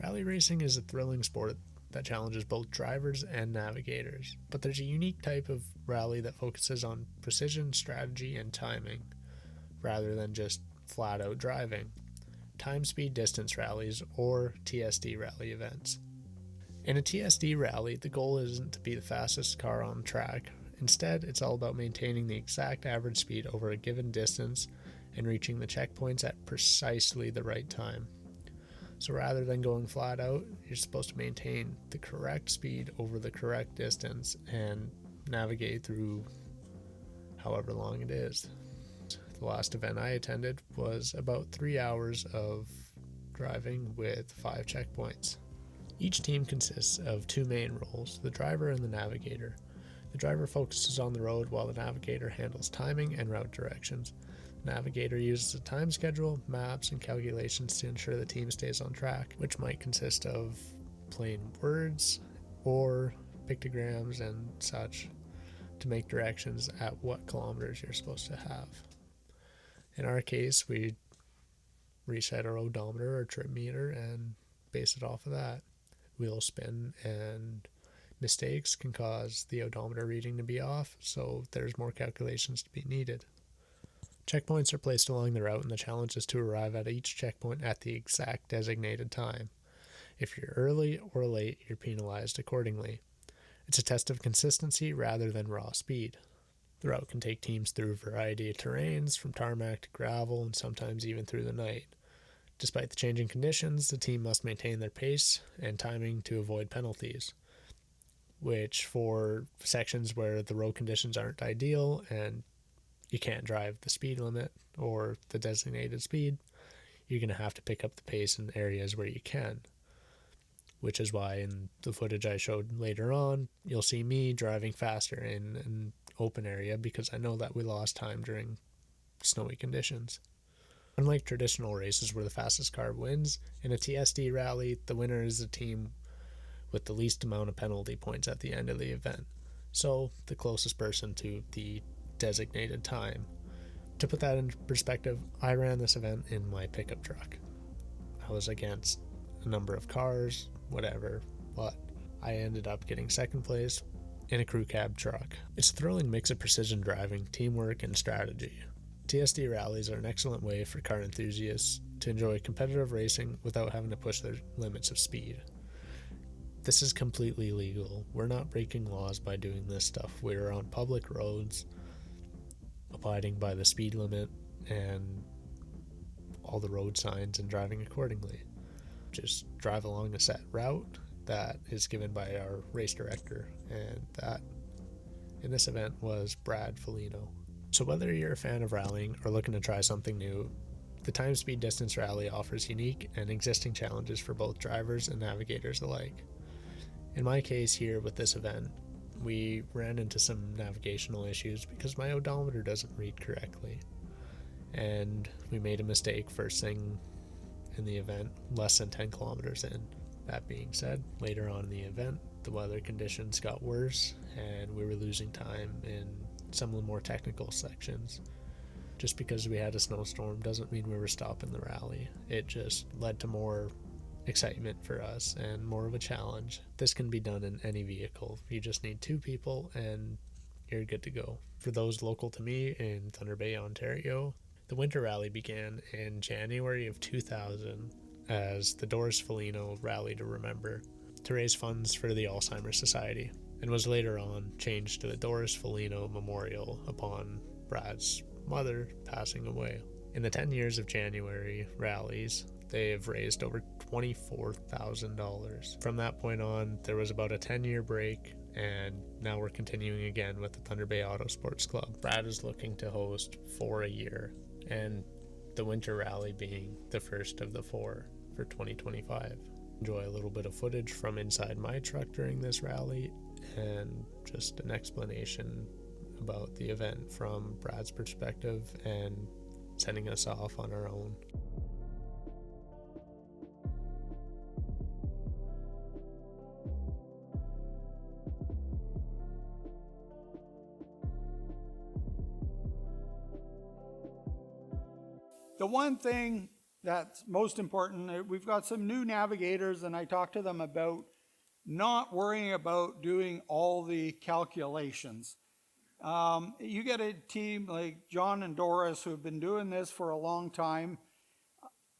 Rally racing is a thrilling sport that challenges both drivers and navigators, but there's a unique type of rally that focuses on precision, strategy, and timing, rather than just flat-out driving. Time, speed, distance rallies, or TSD rally events. In a TSD rally, the goal isn't to be the fastest car on track. Instead, it's all about maintaining the exact average speed over a given distance and reaching the checkpoints at precisely the right time. So rather than going flat out, you're supposed to maintain the correct speed over the correct distance and navigate through however long it is. The last event I attended was about 3 hours of driving with 5 checkpoints. Each team consists of 2 main roles, the driver and the navigator. The driver focuses on the road while the navigator handles timing and route directions. The navigator uses a time schedule, maps, and calculations to ensure the team stays on track, which might consist of plain words or pictograms and such to make directions at what kilometers you're supposed to have. In our case, we reset our odometer or trip meter and base it off of that. Wheel spin and mistakes can cause the odometer reading to be off, so there's more calculations to be needed. Checkpoints are placed along the route, and the challenge is to arrive at each checkpoint at the exact designated time. If you're early or late, you're penalized accordingly. It's a test of consistency rather than raw speed. The route can take teams through a variety of terrains, from tarmac to gravel, and sometimes even through the night. Despite the changing conditions, the team must maintain their pace and timing to avoid penalties, which for sections where the road conditions aren't ideal and you can't drive the speed limit or the designated speed, you're going to have to pick up the pace in areas where you can, which is why in the footage I showed later on, you'll see me driving faster in an open area because I know that we lost time during snowy conditions. Unlike traditional races where the fastest car wins, in a TSD rally, the winner is the team with the least amount of penalty points at the end of the event, so the closest person to the designated time. To put that into perspective, I ran this event in my pickup truck. I was against a number of cars, whatever, but I ended up getting second place in a crew cab truck. It's a thrilling mix of precision driving, teamwork, and strategy. TSD rallies are an excellent way for car enthusiasts to enjoy competitive racing without having to push their limits of speed. This is completely legal. We're not breaking laws by doing this stuff. We're on public roads, abiding by the speed limit and all the road signs and driving accordingly. Just drive along a set route that is given by our race director, and that in this event was Brad Folino. So whether you're a fan of rallying or looking to try something new, the time speed distance rally offers unique and existing challenges for both drivers and navigators alike. In my case here with this event, we ran into some navigational issues because my odometer doesn't read correctly, and we made a mistake first thing in the event, less than 10 kilometers in. That being said, later on in the event, the weather conditions got worse and we were losing time in some of the more technical sections. Just because we had a snowstorm doesn't mean we were stopping the rally. It just led to more excitement for us and more of a challenge. This can be done in any vehicle. You just need 2 people and you're good to go. For those local to me in Thunder Bay, Ontario, the winter rally began in January of 2000 as the Doris Folino Rally to Remember to raise funds for the Alzheimer Society, and was later on changed to the Doris Folino Memorial upon Brad's mother passing away. In the 10 years of January rallies, they have raised over $24,000. From that point on, there was about a 10-year break, and now we're continuing again with the Thunder Bay Auto Sports Club. Brad is looking to host 4 a year, and the winter rally being the first of the 4 for 2025. Enjoy a little bit of footage from inside my truck during this rally, and just an explanation about the event from Brad's perspective and sending us off on our own. The one thing that's most important. We've got some new navigators, and I talked to them about not worrying about doing all the calculations. You get a team like John and Doris who have been doing this for a long time.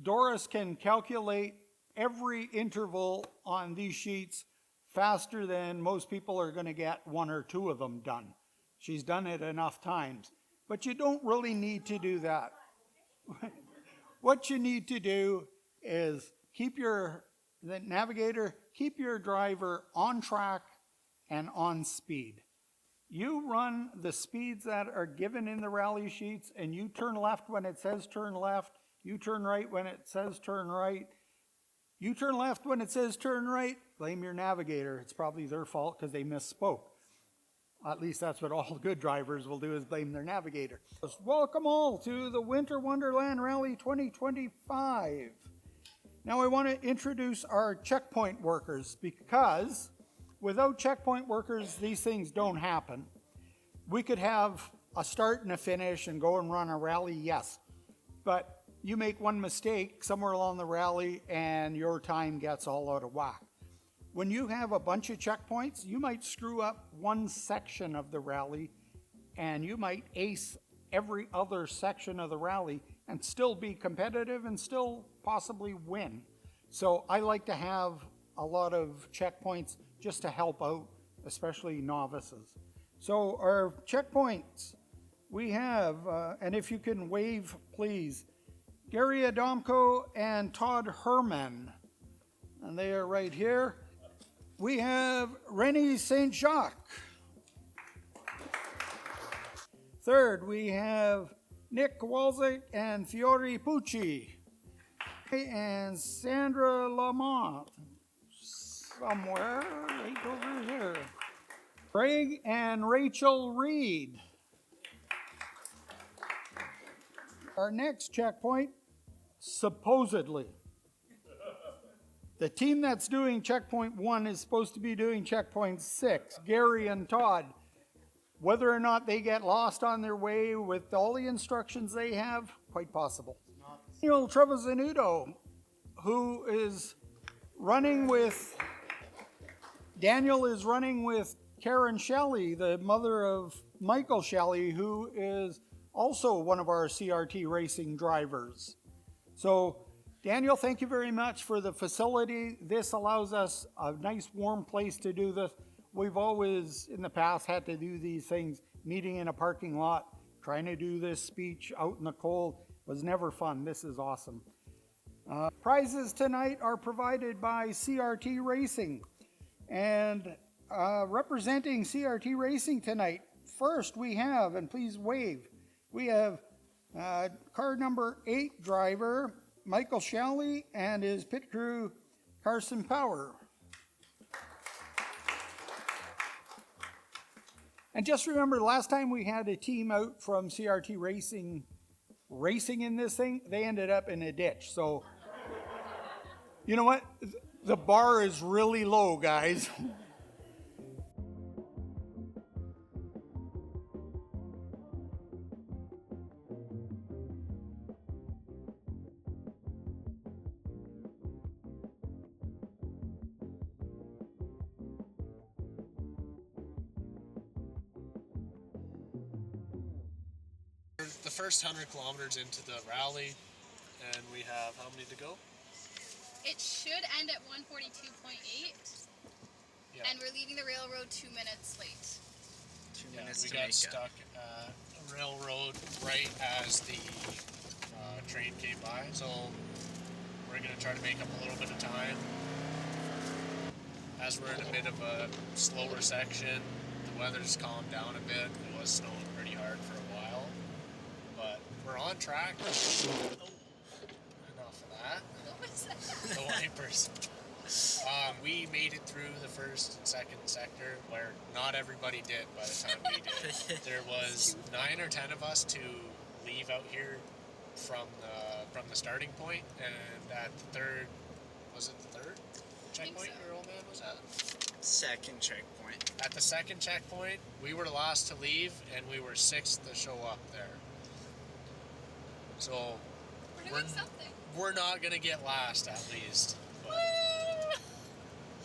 Doris can calculate every interval on these sheets faster than most people are going to get one or two of them done. She's done it enough times. But you don't really need to do that. What you need to do is keep the navigator, keep your driver on track and on speed. You run the speeds that are given in the rally sheets, and you turn left when it says turn left, you turn right when it says turn right, you turn left when it says turn right, blame your navigator. It's probably their fault because they misspoke. At least that's what all good drivers will do, is blame their navigator. Welcome all to the Winter Wonderland Rally 2025. Now I want to introduce our checkpoint workers, because without checkpoint workers, these things don't happen. We could have a start and a finish and go and run a rally, yes. But you make one mistake somewhere along the rally and your time gets all out of whack. When you have a bunch of checkpoints, you might screw up one section of the rally and you might ace every other section of the rally and still be competitive and still possibly win. So I like to have a lot of checkpoints just to help out, especially novices. So our checkpoints, we have, and if you can wave, please, Gary Adamko and Todd Herman, and they are right here. We have Rennie St. Jacques. Third, we have Nick Kowalczyk and Fiore Pucci, and Sandra Lamont, somewhere right over here. Craig and Rachel Reed. Our next checkpoint, supposedly. The team that's doing checkpoint 1 is supposed to be doing checkpoint 6, Gary and Todd. Whether or not they get lost on their way with all the instructions they have, quite possible. Daniel Trevisanuto, who is running with, Daniel is running with Karen Shelley, the mother of Michael Shelley, who is also one of our CRT racing drivers. So Daniel, thank you very much for the facility. This allows us a nice warm place to do this. We've always in the past had to do these things, meeting in a parking lot, trying to do this speech out in the cold was never fun. This is awesome. Prizes tonight are provided by CRT Racing. And representing CRT Racing tonight, first we have, and please wave, we have car number 8 driver, Michael Shelley, and his pit crew, Carson Power. And just remember, the last time we had a team out from CRT Racing racing in this thing, they ended up in a ditch. So, you know what? The bar is really low, guys. The first 100 kilometers into the rally, and we have how many to go? It should end at 142.8, Yeah. and we're leaving the railroad 2 minutes late. 2 minutes we to got make stuck at a railroad right as the train came by, so we're going to try to make up a little bit of time. As we're in a bit of a slower section, the weather's calmed down a bit. It was snowing pretty hard for a while, but we're on track. Oh, enough of that. What was that? The wipers. We made it through the first and second sector, where not everybody did by the time we did. There was 9 or 10 of us to leave out here from the starting point, and at the third, was it the third checkpoint so. your old man was at? Second checkpoint. At the second checkpoint, we were the last to leave, and we were 6th to show up there. So We're doing something. we're not going to get last, at least.